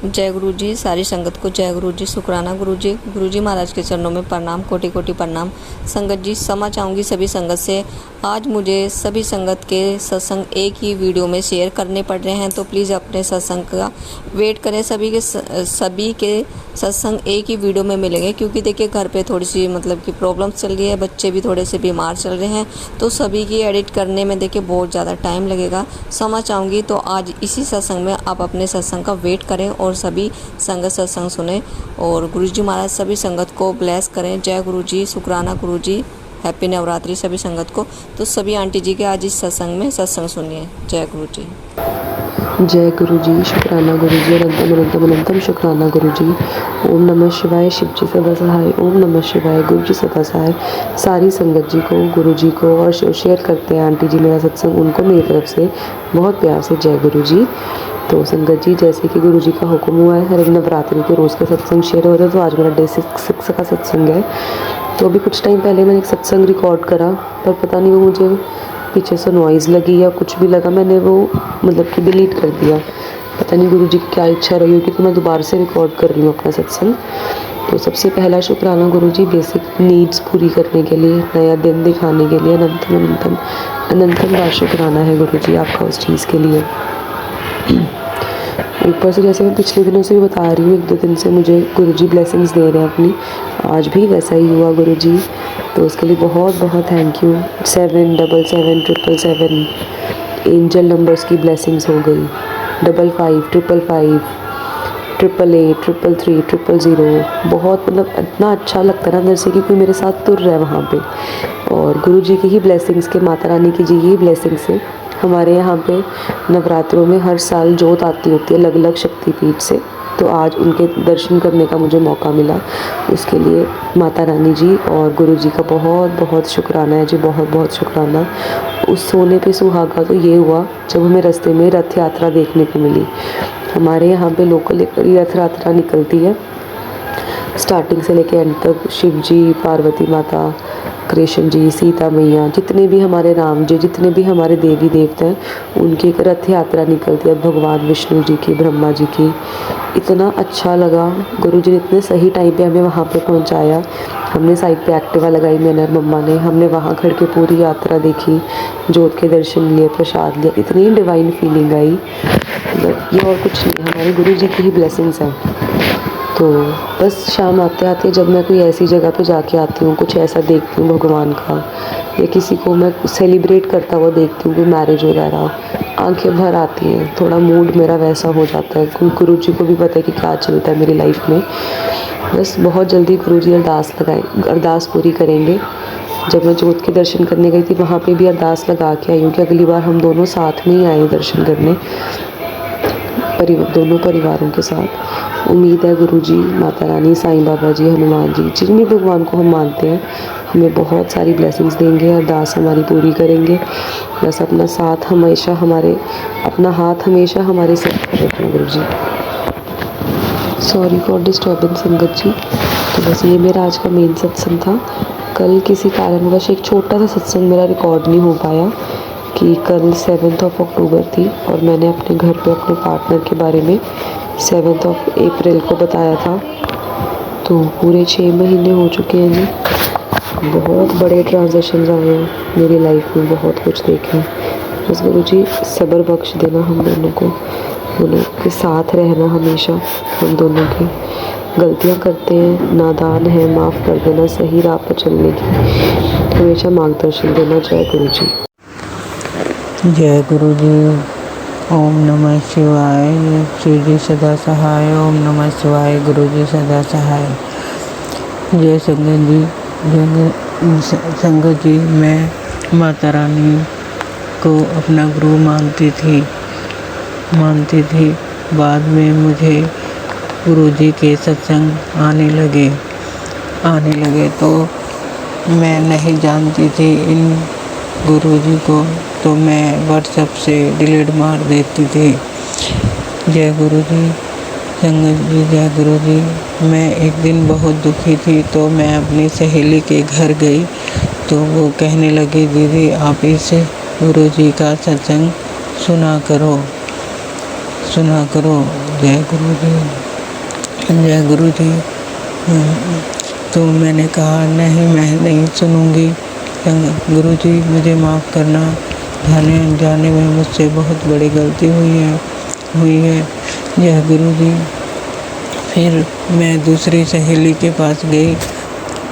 जय गुरु जी। सारी संगत को जय गुरु जी, शुक्राना गुरु जी महाराज के चरणों में प्रणाम, कोटि कोटि प्रणाम। संगत जी, क्षमा चाहूँगी सभी संगत से। आज मुझे सभी संगत के सत्संग एक ही वीडियो में शेयर करने पड़ रहे हैं, तो प्लीज़ अपने सत्संग का वेट करें। सभी के सत्संग एक ही वीडियो में मिलेंगे, क्योंकि देखिए घर पे थोड़ी सी मतलब कि प्रॉब्लम चल रही है, बच्चे भी थोड़े से बीमार चल रहे हैं, तो सभी की एडिट करने में देखिए बहुत ज़्यादा टाइम लगेगा। क्षमा चाहूँगी, तो आज इसी सत्संग में आप अपने सत्संग का वेट करें और सभी संगत सत्संग सुने और गुरु जी महाराज सभी संगत को ब्लेस करें। जय गुरु जी, शुक्राना गुरु जी, हैप्पी नवरात्रि सभी संगत को। तो सभी आंटी जी के आज इस सत्संग में सत्संग सुनिए। जय गुरु जी। जय गुरु जी, शुक्राना गुरु जी, अनंतम अनंतम अनंतम शुक्राना गुरु जी। ओम नमः शिवाय, शिव जी सदा सहाय। ओम नमः शिवाय, गुरु जी सदा सहाय। सारी संगत जी को, गुरु जी को और शेयर करते हैं आंटी जी मेरा सत्संग, उनको मेरी तरफ से बहुत प्यार से जय गुरु जी। तो संगत जी, जैसे कि गुरु जी का हुक्म हुआ है, हर एक नवरात्रि के रोज़ का सत्संग शेयर हो रहा है, तो आज मेरा डे 6 का सत्संग है। तो अभी कुछ टाइम पहले मैंने एक सत्संग रिकॉर्ड करा, पर पता नहीं वो मुझे पीछे से नॉइज़ लगी या कुछ भी लगा, मैंने वो मतलब कि डिलीट कर दिया। पता नहीं गुरु जी की क्या इच्छा रही होगी, तो मैं दोबारा से रिकॉर्ड कर रही हूँ अपना सत्संग। तो सबसे पहला शुक्राना गुरु जी, बेसिक नीड्स पूरी करने के लिए, नया दिन दिखाने के लिए अनंतम अनंतम अनंतम बार शुक्राना है गुरु जी आपका उस चीज़ के लिए। ऊपर से जैसे मैं पिछले दिनों से भी बता रही हूँ, 1-2 दिन से मुझे गुरु जी ब्लेसिंग्स दे रहे हैं अपनी, आज भी वैसा ही हुआ गुरु जी, तो उसके लिए बहुत बहुत थैंक यू। 77777 एंजल नंबर्स की ब्लेसिंग्स हो गई, 55 555 888 333 000। बहुत मतलब इतना अच्छा लगता है ना अंदर से कि कोई मेरे साथ तुर रहा है वहाँ पे। और गुरु जी की ही ब्लेसिंग्स के, माता रानी की जी ही ब्लेसिंग से हमारे यहाँ पे नवरात्रों में हर साल जोत आती होती है अलग अलग शक्तिपीठ से, तो आज उनके दर्शन करने का मुझे मौका मिला। उसके लिए माता रानी जी और गुरु जी का बहुत बहुत शुक्राना है जी, बहुत बहुत शुक्राना। उस सोने पे सुहागा तो ये हुआ जब हमें रास्ते में रथ यात्रा देखने को मिली। हमारे यहाँ पे लोकल एक रथ यात्रा निकलती है, स्टार्टिंग से लेके एंड तक। शिव जी, पार्वती माता, कृष्ण जी, सीता मैया, जितने भी हमारे राम जी, जितने भी हमारे देवी देवता हैं, उनकी एक रथ यात्रा निकलती है, भगवान विष्णु जी की, ब्रह्मा जी की। इतना अच्छा लगा, गुरु जी ने इतने सही टाइम पे हमें वहाँ पे पहुँचाया। हमने साइड पे एक्टिवा लगाई, मैंने और मम्मा ने, हमने वहाँ खड़ के पूरी यात्रा देखी, जोत के दर्शन लिए, प्रसाद लिया, इतनी डिवाइन फीलिंग आई। मतलब ये और कुछ नहीं, हमारे गुरु जी की ही ब्लेसिंग्स हैं। तो बस शाम आते आते जब मैं कोई ऐसी जगह पे जाके आती हूँ, कुछ ऐसा देखती हूँ भगवान का, या किसी को मैं सेलिब्रेट करता हुआ देखती हूँ, कोई मैरिज वगैरह, आंखें भर आती हैं, थोड़ा मूड मेरा वैसा हो जाता है। गुरु जी को भी पता है कि क्या चलता है मेरी लाइफ में। बस बहुत जल्दी गुरु जी अरदास पूरी करेंगे। जब मैं जोत के दर्शन करने गई थी, वहाँ पे भी अरदास लगा के आई हूँ कि अगली बार हम दोनों साथ में ही आए दर्शन करने, दोनों परिवारों के साथ। उम्मीद है गुरु जी, माता रानी, साईं बाबा जी, हनुमान जी, जिन भी भगवान को हम मानते हैं, हमें बहुत सारी ब्लेसिंग्स देंगे, अरदास हमारी पूरी करेंगे। बस अपना साथ हमेशा अपना हाथ हमेशा हमारे साथ रखना गुरु जी। सॉरी फॉर डिस्टर्बिंग संगत जी। तो बस ये मेरा आज का मेन सत्संग था। कल किसी कारणवश एक छोटा सा सत्संग मेरा रिकॉर्ड नहीं हो पाया, कि कल 7 अक्टूबर थी और मैंने अपने घर पे अपने पार्टनर के बारे में 7 अप्रैल को बताया था। तो पूरे 6 महीने हो चुके हैं जी, बहुत बड़े ट्रांजेक्शन्स आए हैं मेरी लाइफ में, बहुत कुछ देखे। बस गुरु जी सब्र बख्श देना हम दोनों को, दोनों के साथ रहना हमेशा। हम दोनों की गलतियाँ करते हैं, नादान है, माफ़ कर देना, सही राह पर चलने की हमेशा मार्गदर्शन देना। जय गुरु जी। जय गुरु जी। ओम नमः शिवाय, शिव जी सदा सहाय। ओम नमः शिवाय, गुरु जी सदा सहाय। जय संगत जी। संगत जी, मैं माता रानी को अपना गुरु मानती थी। बाद में मुझे गुरु जी के सत्संग आने लगे तो मैं नहीं जानती थी इन गुरु जी को, तो मैं व्हाट्सएप से डिलीट मार देती थी। जय गुरु जी। संगत जी, जय गुरु जी। मैं एक दिन बहुत दुखी थी, तो मैं अपनी सहेली के घर गई, तो वो कहने लगी, दीदी आप इस गुरु जी का सत्संग सुना करो। जय गुरु जी, जय गुरु जी। तो मैंने कहा नहीं, मैं नहीं सुनूंगी। गुरु जी मुझे माफ़ करना, जाने अनजाने में मुझसे बहुत बड़ी गलती हुई है। जय गुरु जी। फिर मैं दूसरी सहेली के पास गई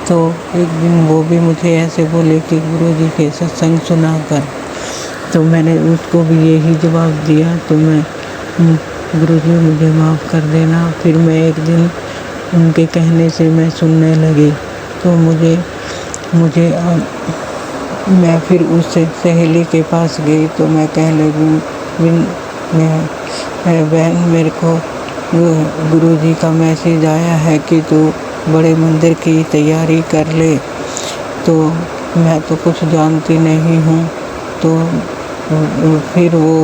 तो एक दिन वो भी मुझे ऐसे बोले कि गुरु जी के सत्संग सुना कर। तो मैंने उसको भी यही जवाब दिया। तो मैं गुरु जी मुझे माफ़ कर देना। फिर मैं एक दिन उनके कहने से मैं सुनने लगी। तो मैं फिर उस सहेली के पास गई तो मैं कह लगी, बहन मेरे को गुरु जी का मैसेज आया है कि तू बड़े मंदिर की तैयारी कर ले। तो मैं तो कुछ जानती नहीं हूँ। तो फिर वो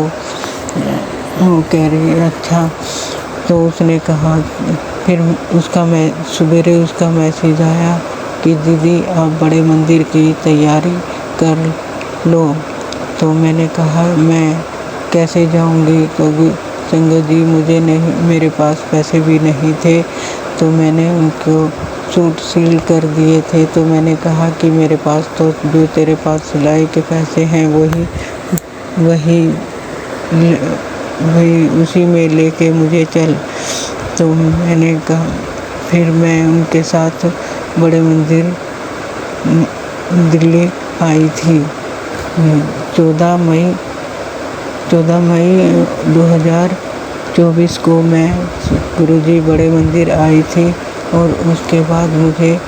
कह रही अच्छा। तो उसने कहा, फिर सवेरे उसका मैसेज आया कि दीदी आप बड़े मंदिर की तैयारी कर लो। तो मैंने कहा मैं कैसे जाऊंगी। तो संगत जी मुझे नहीं, मेरे पास पैसे भी नहीं थे। तो मैंने उनको सूट सील कर दिए थे। तो मैंने कहा कि मेरे पास तो जो तेरे पास सिलाई के पैसे हैं वही उसी में लेके मुझे चल। तो मैंने कहा, फिर मैं उनके साथ बड़े मंदिर दिल्ली आई थी। 14 मई 2024 को मैं गुरुजी बड़े मंदिर आई थी। और उसके बाद मुझे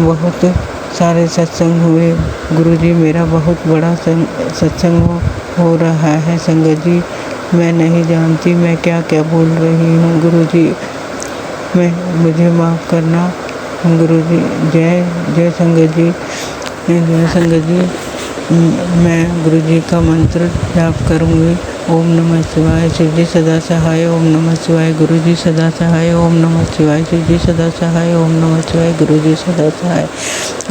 बहुत सारे सत्संग हुए। गुरुजी मेरा बहुत बड़ा सत्संग हो रहा है संगत जी। मैं नहीं जानती मैं क्या क्या बोल रही हूँ। गुरुजी मुझे माफ़ करना। गुरुजी जय संगत जी, जय संगत जी। मैं गुरुजी का मंत्र जाप करूँगी। ओम नमः शिवाय, शिव जी सदा सहाय। ओम नमः शिवाय, गुरुजी सदा सहाय। ओम नमः शिवाय, शिव जी सदा सहाय। ओम नमः शिवाय, गुरुजी सदा सहाय।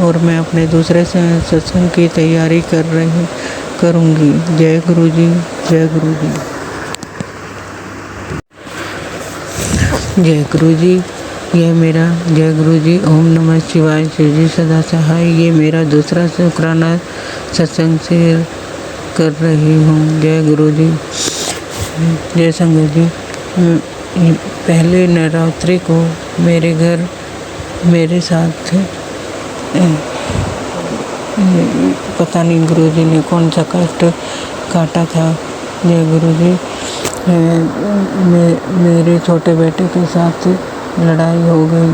और मैं अपने दूसरे सत्संग की तैयारी करूँगी। जय गुरुजी, जय गुरुजी, जय गुरुजी। ये मेरा जय गुरुजी। ओम नमः शिवाय, शिव जी सदा सहाय। ये मेरा दूसरा शुक्राना सत्संग शेयर कर रही हूँ। जय गुरुजी, जय संगत जी। पहले नवरात्रि को मेरे घर मेरे साथ पता नहीं गुरुजी ने कौन सा कष्ट काटा था। जय गुरुजी। मेरे छोटे बेटे के साथ लड़ाई हो गई।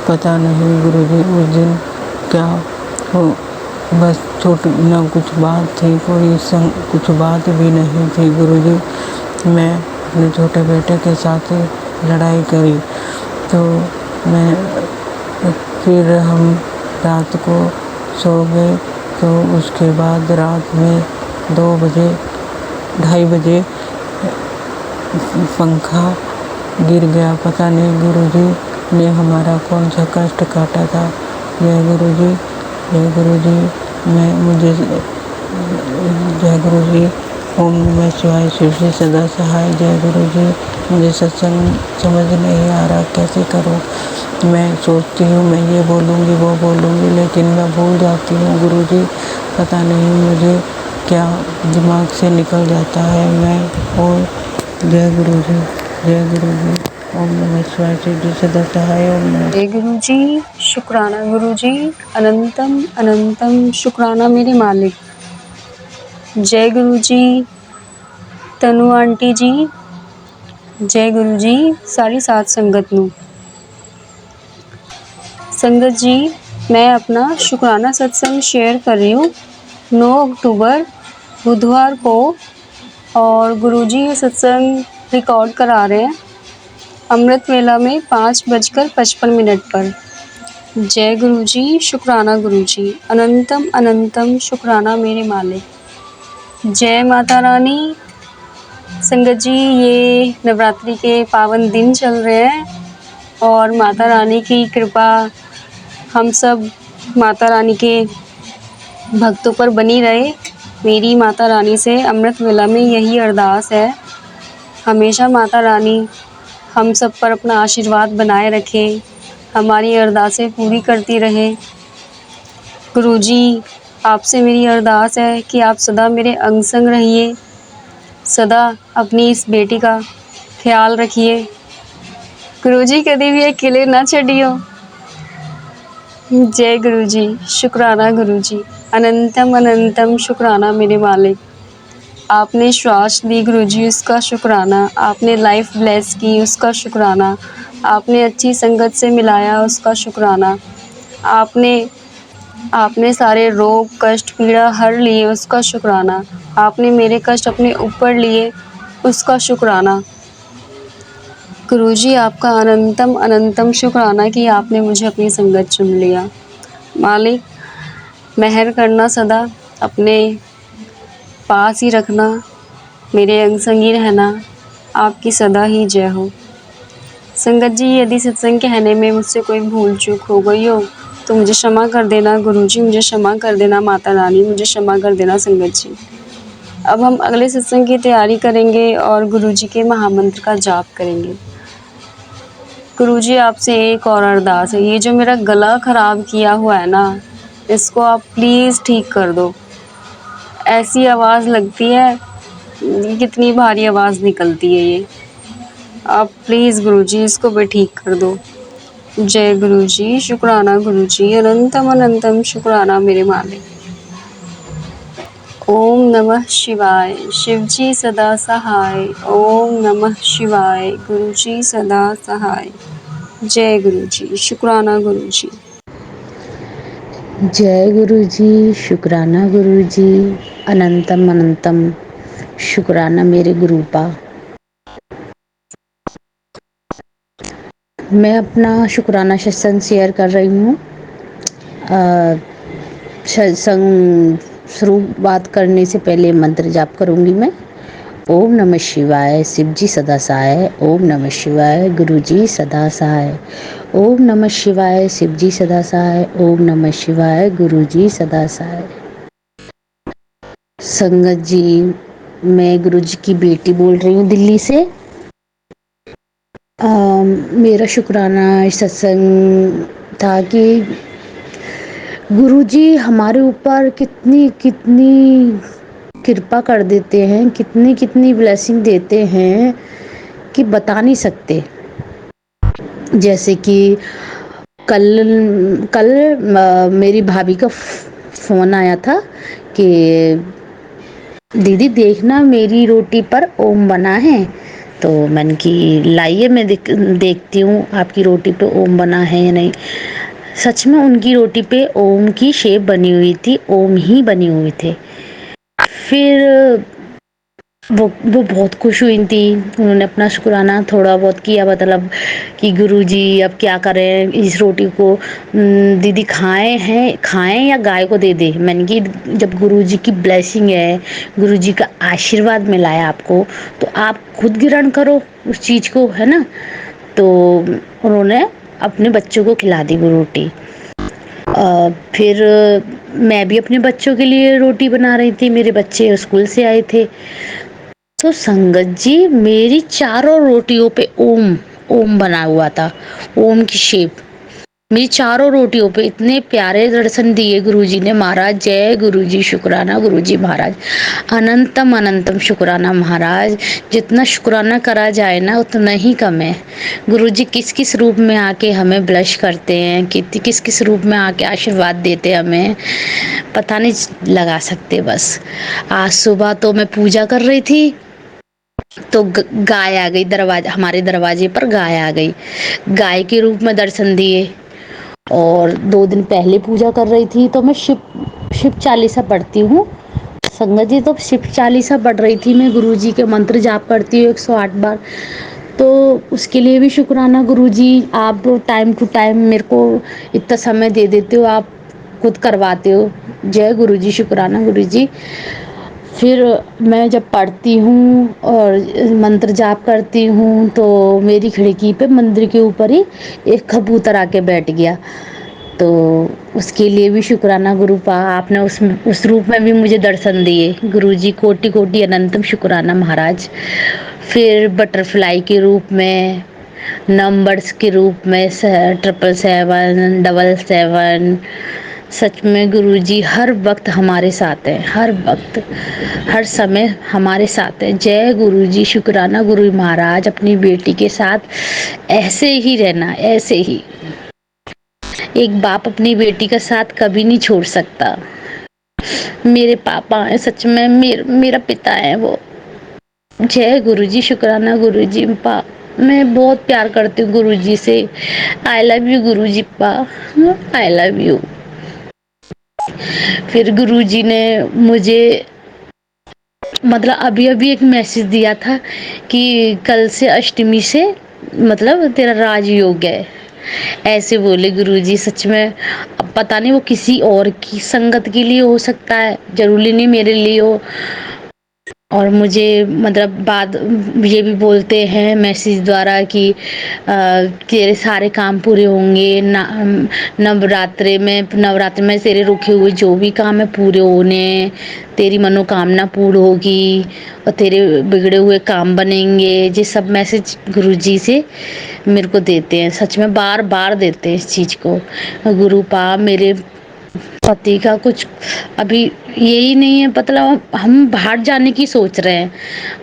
पता नहीं गुरुजी उस दिन क्या हो, बस छोटी ना कुछ बात थी, कुछ बात भी नहीं थी। गुरुजी मैं अपने छोटे बेटे के साथ लड़ाई करी। तो फिर हम रात को सो गए। तो उसके बाद रात में 2:30 बजे पंखा गिर गया। पता नहीं गुरुजी ने हमारा कौन सा कष्ट काटा था। जय गुरुजी, जय गुरुजी। जय गुरुजी। ओम नमः शिवाय, शिव जी सदा सहाय। जय गुरुजी। मुझे सत्संग समझ नहीं आ रहा कैसे करूं। मैं सोचती हूँ मैं ये बोलूँगी वो बोलूँगी, लेकिन मैं भूल जाती हूँ। गुरुजी पता नहीं मुझे क्या दिमाग से निकल जाता है। जय गुरुजी, जय गुरुजी। ओम नमः शिवाय, शिव जी सदा सहाय। ओम नमः। जय गुरु जी, शुक्राना गुरु जी, अनंतम अनंतम शुक्राना मेरे मालिक। जय गुरु जी, तनु आंटी जी। जय गुरु जी, सारी साथ संगत नू। संगत जी मैं अपना शुक्राना सत्संग शेयर कर रही हूँ 9 अक्टूबर बुधवार को। और गुरु जी ये सत्संग रिकॉर्ड करा रहे हैं अमृत वेला में 5:55 पर। जय गुरु जी, शुक्राना गुरु जी, अनंतम अनंतम शुक्राना मेरे मालिक। जय माता रानी। संगत जी ये नवरात्रि के पावन दिन चल रहे हैं और माता रानी की कृपा हम सब माता रानी के भक्तों पर बनी रहे। मेरी माता रानी से अमृत वेला में यही अरदास है हमेशा माता रानी हम सब पर अपना आशीर्वाद बनाए रखे, हमारी अरदासें पूरी करती रहे। गुरुजी, आपसे मेरी अरदास है कि आप सदा मेरे अंग संग रहिए, सदा अपनी इस बेटी का ख्याल रखिए। गुरुजी, कभी भी अकेले ना छड़ियो। जय गुरुजी, शुक्राना गुरुजी, अनंतम अनंतम शुक्राना मेरे मालिक। आपने श्वास दी गुरुजी, उसका शुक्राना। आपने लाइफ ब्लेस की, उसका शुक्राना। आपने अच्छी संगत से मिलाया, उसका शुक्राना। आपने आपने सारे रोग कष्ट पीड़ा हर लिए, उसका शुक्राना। आपने मेरे कष्ट अपने ऊपर लिए, उसका शुक्राना। गुरुजी, आपका अनंतम अनंतम शुक्राना कि आपने मुझे अपनी संगत चुन लिया। मालिक, मेहर करना, सदा अपने पास ही रखना, मेरे अंग संग ही रहना। आपकी सदा ही जय हो। संगत जी, यदि सत्संग कहने में मुझसे कोई भूल चूक हो गई हो तो मुझे क्षमा कर देना। गुरुजी, मुझे क्षमा कर देना। माता रानी, मुझे क्षमा कर देना। संगत जी, अब हम अगले सत्संग की तैयारी करेंगे और गुरुजी के महामंत्र का जाप करेंगे। गुरुजी, आपसे एक और अरदास है, ये जो मेरा गला खराब किया हुआ है ना, इसको आप प्लीज़ ठीक कर दो। ऐसी आवाज़ लगती है, कितनी भारी आवाज़ निकलती है ये। आप प्लीज़ गुरुजी इसको भी ठीक कर दो। जय गुरुजी, शुक्राना गुरुजी, अनंतम अनंतम शुक्राना मेरे मालिक। ओम नमः शिवाय, शिवजी सदा सहाय। ओम नमः शिवाय, गुरुजी सदा सहाय। जय गुरुजी, शुक्राना गुरुजी। जय गुरु जी, शुक्राना गुरु जी, अनंतम अनंतम शुक्राना मेरे गुरुपा। मैं अपना शुक्राना सत्संग शेयर कर रही हूँ। सत्संग शुरुआत करने से पहले मंत्र जाप करूँगी मैं। ओम नमः शिवाय, शिवजी सदा सहाय। ओम नमः शिवाय, गुरुजी सदा सहाय। ओम नमः शिवाय, शिवजी सदा सहाय। ओम नमः शिवाय, गुरुजी सदा सहाय। संगत जी, मैं गुरुजी की बेटी बोल रही हूँ दिल्ली से। मेरा शुक्राना सत्संग था कि गुरुजी हमारे ऊपर कितनी कितनी कृपा कर देते हैं, कितनी कितनी ब्लेसिंग देते हैं कि बता नहीं सकते। जैसे कि कल कल मेरी भाभी का फ़ोन आया था कि दीदी देखना मेरी रोटी पर ओम बना है। तो मैंने कि लाइए मैं देखती हूँ आपकी रोटी पे ओम बना है या नहीं। सच में उनकी रोटी पे ओम की शेप बनी हुई थी, ओम ही बने हुए थे। फिर वो बहुत खुश हुई थी। उन्होंने अपना शुक्राना थोड़ा बहुत किया, मतलब कि गुरुजी अब क्या करें, इस रोटी को दीदी खाएं या गाय को दे दे। मैंने कि जब गुरुजी की ब्लेसिंग है, गुरुजी का आशीर्वाद मिला है आपको, तो आप खुद ग्रहण करो उस चीज़ को, है ना। तो उन्होंने अपने बच्चों को खिला दी वो रोटी। फिर मैं भी अपने बच्चों के लिए रोटी बना रही थी, मेरे बच्चे स्कूल से आए थे। तो संगत जी, मेरी चारों रोटियों पे ओम ओम बना हुआ था, ओम की शेप। मेरी चारों रोटियों पे इतने प्यारे दर्शन दिए गुरुजी ने महाराज। जय गुरुजी, शुक्राना गुरुजी महाराज, अनंतम अनंतम शुक्राना महाराज। जितना शुक्राना करा जाए ना उतना ही कम है। गुरुजी किस किस रूप में आके हमें ब्लश करते हैं, किस किस रूप में आके आशीर्वाद देते हैं हमें, पता नहीं लगा सकते। बस आज सुबह तो मैं पूजा कर रही थी तो गाय आ गई, हमारे दरवाजे पर गाय आ गई, गाय के रूप में दर्शन दिए। और 2 दिन पहले पूजा कर रही थी तो मैं शिव चालीसा पढ़ती हूँ संगत जी। तो शिव चालीसा पढ़ रही थी मैं, गुरुजी के मंत्र जाप करती हूँ 108 बार। तो उसके लिए भी शुक्राना गुरुजी, आप टाइम टू टाइम मेरे को इतना समय दे देते हो, आप खुद करवाते हो। जय गुरुजी, शुक्राना गुरुजी। फिर मैं जब पढ़ती हूँ और मंत्र जाप करती हूँ तो मेरी खिड़की पे मंदिर के ऊपर ही एक कबूतर आके बैठ गया। तो उसके लिए भी शुक्राना गुरुपा, आपने उस रूप में भी मुझे दर्शन दिए। गुरुजी कोटि कोटि अनंतम शुक्राना महाराज। फिर बटरफ्लाई के रूप में, नंबर्स के रूप में 777, 777। सच में गुरुजी हर वक्त हमारे साथ हैं, हर वक्त, हर समय हमारे साथ हैं। जय गुरुजी, शुक्राना गुरु महाराज। अपनी बेटी के साथ ऐसे ही रहना, ऐसे ही। एक बाप अपनी बेटी का साथ कभी नहीं छोड़ सकता। मेरे पापा हैं, सच में मेरा पिता है वो। जय गुरुजी, शुक्राना गुरुजी। पा मैं बहुत प्यार करती हूँ गुरुजी से। आई लव यू गुरुजी पा, आई लव यू। फिर गुरुजी ने मुझे मतलब अभी एक मैसेज दिया था कि कल से अष्टमी से मतलब तेरा राजयोग है, ऐसे बोले गुरुजी। सच में अब पता नहीं वो किसी और की संगत के लिए हो सकता है, जरूरी नहीं मेरे लिए हो। और मुझे मतलब बाद ये भी बोलते हैं मैसेज द्वारा कि तेरे सारे काम पूरे होंगे, नवरात्रि में तेरे रुके हुए जो भी काम है पूरे होने, तेरी मनोकामना पूर्ण होगी और तेरे बिगड़े हुए काम बनेंगे। ये सब मैसेज गुरुजी से मेरे को देते हैं, सच में बार बार देते हैं इस चीज़ को। गुरु पा मेरे पति का कुछ अभी यही नहीं है, मतलब हम बाहर जाने की सोच रहे हैं,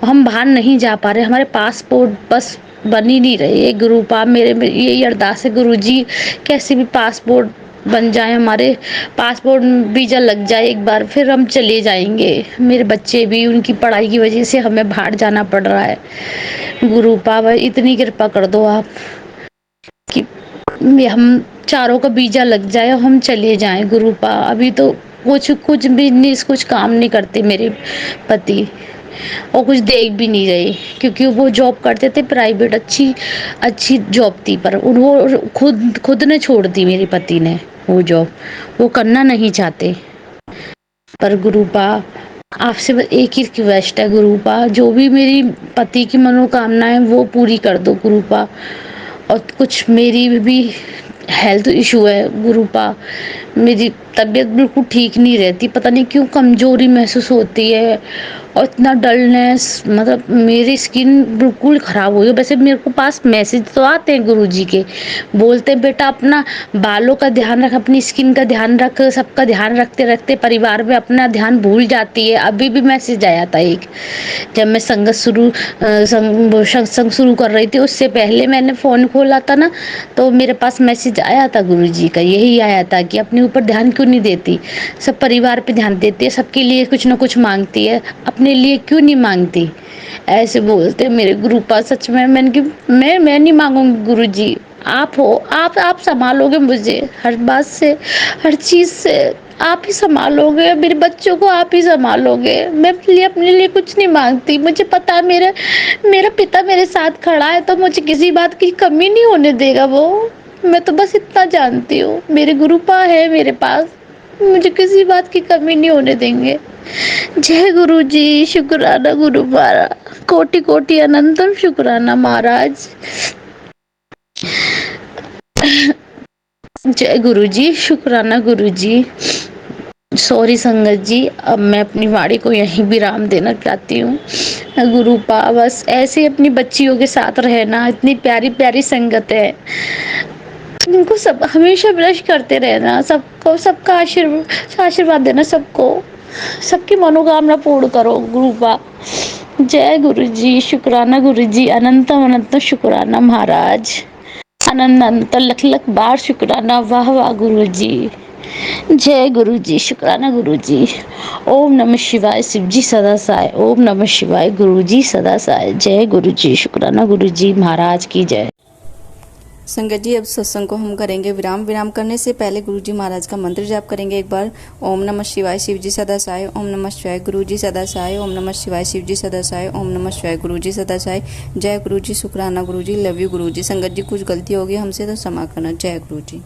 हम बाहर नहीं जा पा रहे, हमारे पासपोर्ट बस बन ही नहीं रहे। गुरु पा मेरे में यही अरदास है गुरुजी, कैसे भी पासपोर्ट बन जाए, हमारे पासपोर्ट वीज़ा लग जाए एक बार, फिर हम चले जाएंगे। मेरे बच्चे भी, उनकी पढ़ाई की वजह से हमें बाहर जाना पड़ रहा है। गुरु पा इतनी कृपा कर दो आप कि हम चारों का वीज़ा लग जाए और हम चले जाएं। गुरु पा अभी तो कुछ बिजनेस कुछ काम नहीं करते मेरे पति, और कुछ देख भी नहीं रहे, क्योंकि वो जॉब करते थे प्राइवेट, अच्छी जॉब थी, पर वो खुद ने छोड़ दी मेरे पति ने वो जॉब, वो करना नहीं चाहते। पर गुरु पा आपसे बस एक ही रिक्वेस्ट है गुरु पा, जो भी मेरी पति की मनोकामना है वो पूरी कर दो गुरु पा। और कुछ मेरी भी हेल्थ इशू है गुरु पा, मेरी तबीयत बिल्कुल ठीक नहीं रहती, पता नहीं क्यों कमज़ोरी महसूस होती है और इतना डलनेस, मतलब मेरी स्किन बिल्कुल ख़राब हो गई। वैसे मेरे को पास मैसेज तो आते हैं गुरुजी के, बोलते हैं बेटा अपना बालों का ध्यान रख, अपनी स्किन का ध्यान रख, सबका ध्यान रखते रखते परिवार में अपना ध्यान भूल जाती है। अभी भी मैसेज आया था एक, जब मैं सत्संग शुरू कर रही थी, उससे पहले मैंने फ़ोन खोला था ना, तो मेरे पास मैसेज आया था गुरुजी का, यही आया था कि अपने ऊपर ध्यान क्यों नहीं देती, सब परिवार पे ध्यान देती है, सबके लिए कुछ ना कुछ मांगती है, अपने लिए क्यों नहीं मांगती, ऐसे बोलते मेरे गुरु पास। सच में मैंने कि मैं नहीं मांगूंगी गुरुजी, आप हो, आप संभालोगे मुझे हर बात से, हर चीज़ से आप ही संभालोगे, मेरे बच्चों को आप ही संभालोगे। मैं अपने लिए कुछ नहीं मांगती, मुझे पता है मेरा पिता मेरे साथ खड़ा है, तो मुझे किसी बात की कमी नहीं होने देगा वो। मैं तो बस इतना जानती हूँ, मेरे गुरुपा है मेरे पास, मुझे किसी बात की कमी नहीं होने देंगे। जय गुरु जी, शुक्राना गुरु पारा, कोटि कोटि अनंतम शुक्राना महाराज। जय गुरु जी, शुक्राना गुरु जी। सॉरी संगत जी, अब मैं अपनी वाणी को यहीं विराम देना चाहती हूँ। गुरु पा बस ऐसे अपनी बच्चियों के साथ रहना, इतनी प्यारी प्यारी संगत है, उनको सब हमेशा ब्रश करते रहना, सबको सबका आशीर्वाद देना, सबकी मनोकामना पूर्ण करो गुरु पा। जय गुरु जी, शुक्राना गुरु जी, अनंत शुक्राना महाराज, अनंत लख बार शुक्राना, वाह वाह गुरु जी। जय गुरु जी, शुक्राना गुरु जी। ओम नमः शिवाय, शिव जी सदा साय। ओम नमः शिवाय, गुरु जी सदा साय। जय गुरु जी, शुक्राना गुरु जी महाराज की जय। संगत जी अब सत्संग को हम करेंगे विराम करने से पहले गुरुजी महाराज का मंत्र जाप करेंगे एक बार। ओम नमः शिवाय, शिव जी सदा साय। ओम नमः शिवाय, गुरु जी सदा साय। ओम नमः शिवाय, शिव जी सदा साय। ओम नमः शिवाय, गुरु जी सदा साय। जय गुरु जी, शुक्राना गुरु जी, लव यू गुरु जी। संगत जी कुछ गलती होगी हमसे तो क्षमा करना। जय गुरु जी।